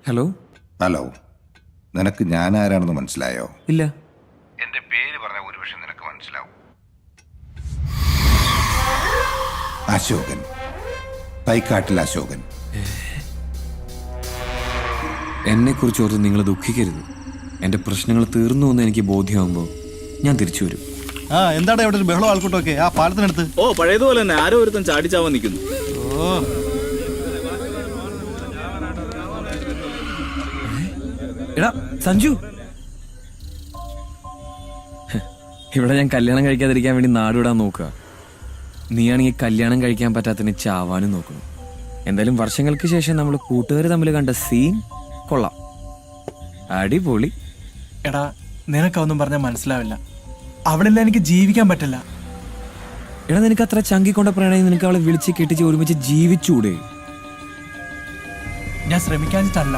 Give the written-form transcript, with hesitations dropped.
Hello. Hello, നിനക്ക് ഞാൻ ആരാണെന്ന് മനസ്സിലായോ? ഇല്ല. എന്റെ പേര് പറഞ്ഞ ഒരു പക്ഷെ നിനക്ക് മനസ്സിലാവും. അശോകൻ, തൈക്കാട്ടിൽ അശോകൻ. എന്നെക്കുറിച്ച് ഓർത്ത് നിങ്ങൾ ദുഃഖിക്കരുത്. എൻ്റെ പ്രശ്നങ്ങൾ തീർന്നു എന്ന് എനിക്ക് ബോധ്യമാകുമ്പോൾ ഞാൻ തിരിച്ചു വരും. എന്താടാ ഇവിടെ ഒരു ബഹളം ആൾക്കൂട്ടൊക്കെ ആ പാലത്തിനടുത്ത്? ഓ, പഴയതുപോലെ തന്നെ ആരോ ഒരുത്തൻ ചാടിച്ചാവാൻ നിൽക്കുന്നു. ഓ, എടാ സഞ്ജു, ഇവിടെ ഞാൻ കല്യാണം കഴിക്കാതിരിക്കാൻ വേണ്ടി നാടുവിടാൻ നോക്കുക. നീയാണെങ്കിൽ കല്യാണം കഴിക്കാൻ പറ്റാത്തതിന് ചാവാനും നോക്കണം. എന്തായാലും വർഷങ്ങൾക്ക് ശേഷം നമ്മൾ കൂട്ടുകാർ തമ്മിൽ കണ്ട സീൻ കൊള്ളാം, അടിപൊളി. എടാ, നിനക്കൊന്നും പറഞ്ഞാൽ മനസ്സിലാവില്ല. അവളില്ല, എനിക്ക് ജീവിക്കാൻ പറ്റില്ല. എടാ, നിനക്ക് അത്ര ചങ്കിക്കൊണ്ട പ്രണയം നിനക്ക് അവളെ വിളിച്ച് കെട്ടിച്ച് ഒരുമിച്ച് ജീവിച്ചൂടെ? ഞാൻ ശ്രമിക്കാഞ്ഞിട്ടല്ല.